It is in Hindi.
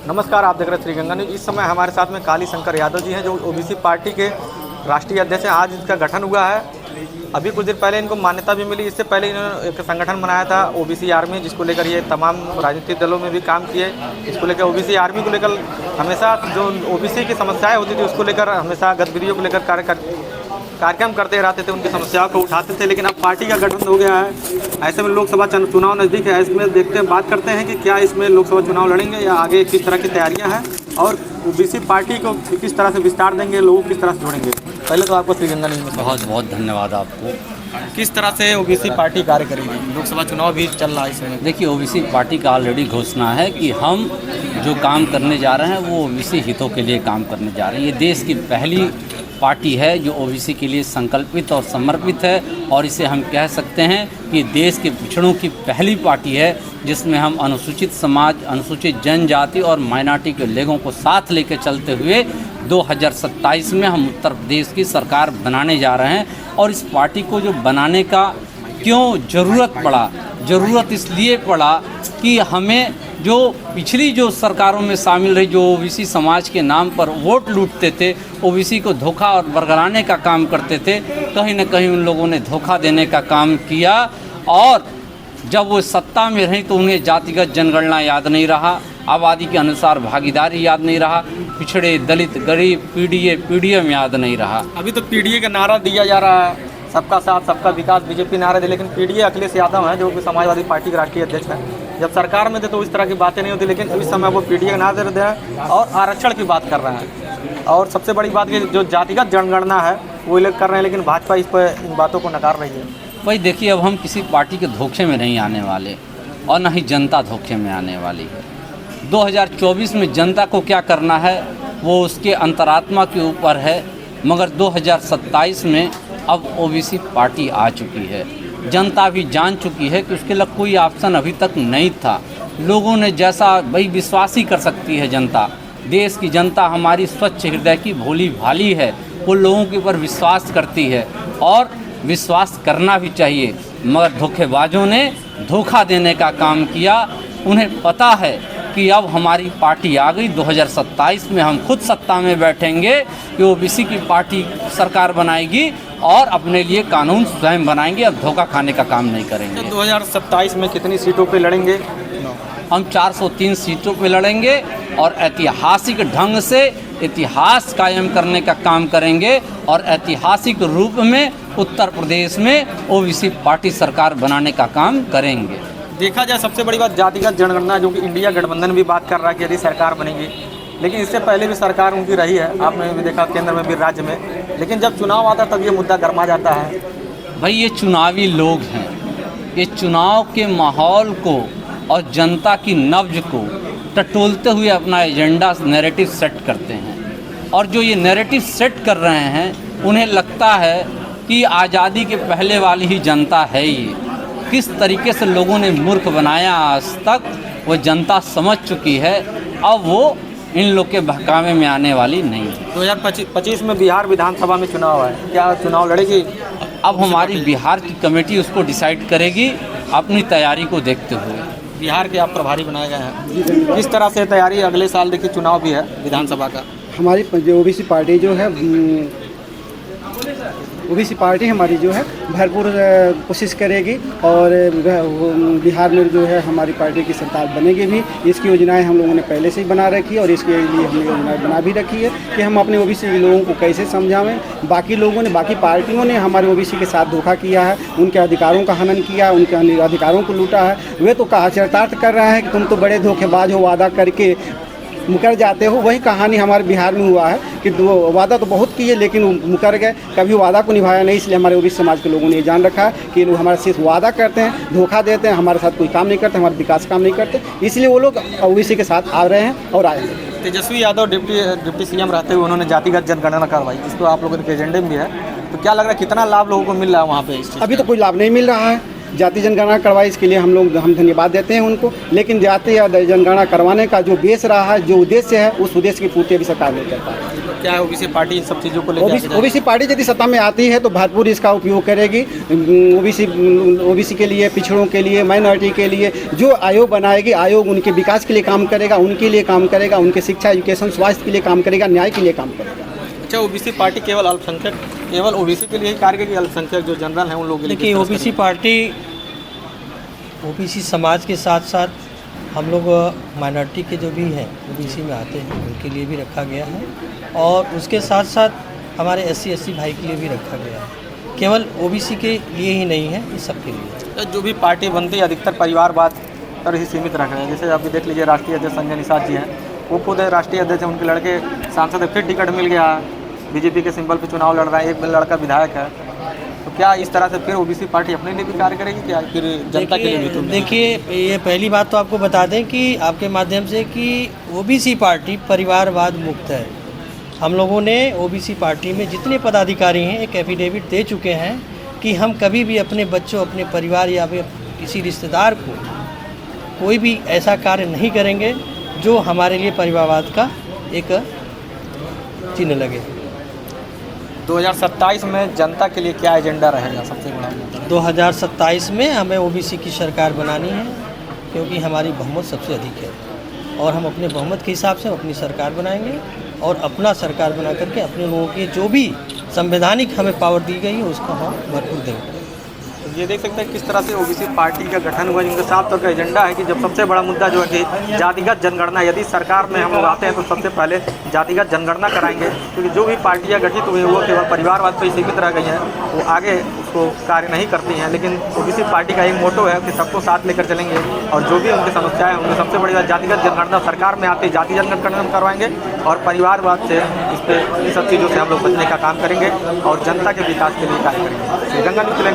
नमस्कार, आप देख रहे हैं श्री गंगा न्यूज। इस समय हमारे साथ में काली शंकर यादव जी हैं जो ओबीसी पार्टी के राष्ट्रीय अध्यक्ष हैं। आज इनका गठन हुआ है। अभी कुछ दिन पहले इनको मान्यता भी मिली। इससे पहले इन्होंने एक संगठन बनाया था ओबीसी आर्मी, जिसको लेकर ये तमाम राजनीतिक दलों में भी काम किए। इसको लेकर ओबीसी आर्मी को लेकर हमेशा जो ओबीसी की समस्याएं होती थी उसको लेकर हमेशा गतिविधियों को लेकर कार्यक्रम करते रहते थे, उनकी समस्याओं को उठाते थे। लेकिन अब पार्टी का गठन हो गया है। ऐसे में लोकसभा चुनाव नज़दीक है। इसमें देखते हैं, बात करते हैं कि क्या इसमें लोकसभा चुनाव लड़ेंगे या आगे किस तरह की तैयारियां हैं और ओबीसी पार्टी को किस तरह से विस्तार देंगे, लोगों को किस तरह से जोड़ेंगे। पहले तो आपको श्री गंगा न्यूज में बहुत बहुत धन्यवाद आपको। किस तरह से ओबीसी पार्टी कार्य करेगी? लोकसभा चुनाव भी चल रहा है इस समय। देखिए, ओबीसी पार्टी का ऑलरेडी घोषणा है कि हम जो काम करने जा रहे हैं वो ओबीसी हितों के लिए काम करने जा रहे हैं। ये देश की पहली पार्टी है जो ओबीसी के लिए संकल्पित और समर्पित है, और इसे हम कह सकते हैं कि देश के पिछड़ों की पहली पार्टी है जिसमें हम अनुसूचित समाज, अनुसूचित जनजाति और माइनॉरिटी के लोगों को साथ लेकर चलते हुए 2027 में हम उत्तर प्रदेश की सरकार बनाने जा रहे हैं। और इस पार्टी को जो बनाने का क्यों ज़रूरत पड़ा, ज़रूरत इसलिए पड़ा कि हमें जो पिछली जो सरकारों में शामिल रही, जो ओबीसी समाज के नाम पर वोट लूटते थे, ओबीसी को धोखा और बरगलाने का काम करते थे, कहीं न कहीं उन लोगों ने धोखा देने का काम किया। और जब वो सत्ता में रही तो उन्हें जातिगत जनगणना याद नहीं रहा, आबादी के अनुसार भागीदारी याद नहीं रहा, पिछड़े, दलित, गरीब, पीडीएम याद नहीं रहा। अभी तो पीडीए का नारा दिया जा रहा है, सबका साथ सबका विकास, बीजेपी नारा दे। लेकिन पीडीए अखिलेश यादव हैं जो कि समाजवादी पार्टी के राष्ट्रीय अध्यक्ष हैं। जब सरकार में थे तो इस तरह की बातें नहीं होती, लेकिन इस समय वो पीडीए का नारा दे रहे हैं और आरक्षण की बात कर रहे हैं। और सबसे बड़ी बात कि जो जातिगत जनगणना है वो लोग कर रहे हैं, लेकिन भाजपा इस पर इन बातों को नकार रही है। भाई देखिए, अब हम किसी पार्टी के धोखे में नहीं आने वाले और न ही जनता धोखे में आने वाली है। 2024 में जनता को क्या करना है वो उसके अंतरात्मा के ऊपर है, मगर 2027 में अब ओबीसी पार्टी आ चुकी है। जनता भी जान चुकी है कि उसके लिए कोई ऑप्शन अभी तक नहीं था। लोगों ने जैसा भाई विश्वास ही कर सकती है जनता। देश की जनता हमारी स्वच्छ हृदय की भोली भाली है, वो लोगों के ऊपर विश्वास करती है और विश्वास करना भी चाहिए। मगर धोखेबाजों ने धोखा देने का काम किया। उन्हें पता है कि अब हमारी पार्टी आ गई, 2027 में हम खुद सत्ता में बैठेंगे कि ओबीसी की पार्टी सरकार बनाएगी और अपने लिए कानून स्वयं बनाएंगे। अब धोखा खाने का काम नहीं करेंगे। तो 2027 में कितनी सीटों पे लड़ेंगे? हम 403 सीटों पे लड़ेंगे और ऐतिहासिक ढंग से इतिहास कायम करने का काम करेंगे और ऐतिहासिक रूप में उत्तर प्रदेश में ओबीसी पार्टी सरकार बनाने का काम करेंगे। देखा जाए, सबसे बड़ी बात जातिगत जनगणना, जो कि इंडिया गठबंधन भी बात कर रहा है कि यदि सरकार बनेगी, लेकिन इससे पहले भी सरकार उनकी रही है। आपने भी देखा केंद्र में भी, राज्य में। लेकिन जब चुनाव आता तब ये मुद्दा गर्मा जाता है। भाई ये चुनावी लोग हैं, ये चुनाव के माहौल को और जनता की नब्ज को टटोलते हुए अपना एजेंडा, नैरेटिव सेट करते हैं। और जो ये नैरेटिव सेट कर रहे हैं उन्हें लगता है कि आज़ादी के पहले वाली ही जनता है ये। किस तरीके से लोगों ने मूर्ख बनाया आज तक वो जनता समझ चुकी है। अब वो इन लोग के बहकावे में आने वाली नहीं है। 2025 में बिहार विधानसभा में चुनाव है, क्या चुनाव लड़ेगी? अब हमारी बिहार की कमेटी उसको डिसाइड करेगी अपनी तैयारी को देखते हुए। बिहार के आप प्रभारी बनाए गए हैं, किस तरह से तैयारी? अगले साल देखिए चुनाव भी है विधानसभा का। हमारी जो ओबीसी पार्टी जो है, ओबीसी पार्टी हमारी जो है भरपूर कोशिश करेगी और बिहार में जो है हमारी पार्टी की सरकार बनेगी भी। इसकी योजनाएं हम लोगों ने पहले से ही बना रखी है और इसके लिए हमने योजनाएं बना भी रखी है कि हम अपने ओबीसी लोगों को कैसे समझावें। बाकी लोगों ने, बाकी पार्टियों ने हमारे ओबीसी के साथ धोखा किया है, उनके अधिकारों का हनन किया, उनके अधिकारों को लूटा है। वे तो चरितार्थ कर रहे हैं कि तुम तो बड़े धोखेबाज हो, वादा करके मुकर जाते हो। वही कहानी हमारे बिहार में हुआ है कि वादा तो बहुत किए लेकिन मुकर गए, कभी वादा को निभाया नहीं। इसलिए हमारे ओबीसी समाज के लोगों ने ये जान रखा है कि लोग हमारे सिर्फ वादा करते हैं, धोखा देते हैं, हमारे साथ कोई काम नहीं करते, हमारे विकास काम नहीं करते। इसलिए वो लोग ओबीसी के साथ आ रहे हैं और आएंगे। तेजस्वी यादव डिप्टी सीएम रहते हुए उन्होंने जातिगत जनगणना करवाई, इसको आप लोगों के एजेंडे में भी है, तो क्या लग रहा है कितना लाभ लोगों को मिल रहा है वहाँ पे? अभी तो कोई लाभ नहीं मिल रहा है। जाति जनगणना करवाई, इसके लिए हम धन्यवाद देते हैं उनको। लेकिन जाति या जनगणना करवाने का जो बेस रहा है, जो उद्देश्य है, उस उद्देश्य की पूर्ति अभी सरकार नहीं कर पा रही है। क्या ओबीसी पार्टी इन सब चीज़ों को लेकर जाएगी? ओबीसी पार्टी यदि सत्ता में आती है तो भरपूर इसका उपयोग करेगी। ओबीसी के लिए, पिछड़ों के लिए, माइनॉरिटी के लिए जो आयोग बनाएगी, आयोग उनके विकास के लिए काम करेगा, उनके लिए काम करेगा, उनके शिक्षा, एजुकेशन, स्वास्थ्य के लिए काम करेगा, न्याय के लिए काम करेगा। अच्छा, ओबीसी पार्टी केवल अल्पसंख्यक, केवल ओबीसी के लिए ही कार्य करेगी? अल्पसंख्यक जो जनरल हैं उन लोगों के लिए? देखिए, ओबीसी पार्टी ओबीसी समाज के साथ साथ हम लोग माइनॉरिटी के जो भी हैं ओबीसी में आते हैं उनके लिए भी रखा गया है, और उसके साथ साथ हमारे SC भाई के लिए भी रखा गया है। केवल ओबीसी के लिए ही नहीं है, ये सबके लिए। जो भी पार्टी बनती है अधिकतर परिवारवाद पर ही सीमित रख रहे हैं। जैसे अभी देख लीजिए राष्ट्रीय अध्यक्ष संजय निषाद जी हैं, वो खुद राष्ट्रीय अध्यक्ष हैं, उनके लड़के सांसद है, फिर टिकट मिल गया, बीजेपी के सिंबल पे चुनाव लड़ रहा है, एक लड़का विधायक है। तो क्या इस तरह से फिर ओबीसी पार्टी अपने लिए भी कार्य करेगी, क्या फिर जनता के लिए भी? देखिए, ये पहली बात तो आपको बता दें कि आपके माध्यम से कि ओबीसी पार्टी परिवारवाद मुक्त है। हम लोगों ने ओबीसी पार्टी में जितने पदाधिकारी हैं एक एफिडेविट दे चुके हैं कि हम कभी भी अपने बच्चों, अपने परिवार या किसी रिश्तेदार को कोई भी ऐसा कार्य नहीं करेंगे जो हमारे लिए परिवारवाद का एक चिन्ह लगे। 2027 में जनता के लिए क्या एजेंडा रहेगा सबसे बड़ा? 2027 में हमें ओबीसी की सरकार बनानी है, क्योंकि हमारी बहुमत सबसे अधिक है, और हम अपने बहुमत के हिसाब से अपनी सरकार बनाएंगे, और अपना सरकार बना करके अपने लोगों की जो भी संवैधानिक हमें पावर दी गई है उसको हम भरपूर देंगे। ये देख सकते हैं किस तरह से ओबीसी पार्टी का गठन हुआ, जिनका साफ तौर का एजेंडा है कि जब सबसे बड़ा मुद्दा जो है कि जातिगत जनगणना, यदि सरकार में हम लोग आते हैं तो सबसे पहले जातिगत जनगणना कराएंगे, क्योंकि जो भी पार्टियां गठित हुई हैं वो केवल परिवारवाद पर ही सीमित रह गई हैं, वो आगे उसको कार्य नहीं करती हैं। लेकिन ओबीसी पार्टी का एक मोटो है कि सबको साथ लेकर चलेंगे, और जो भी उनकी समस्याएं होंगी, सबसे बड़ी बात जातिगत जनगणना सरकार में आती जाति जनगणना करवाएंगे, और परिवारवाद से इन सब चीज़ों से हम लोग बचने का काम करेंगे और जनता के विकास के लिए कार्य करेंगे। गंगा न्यूज़ के लिए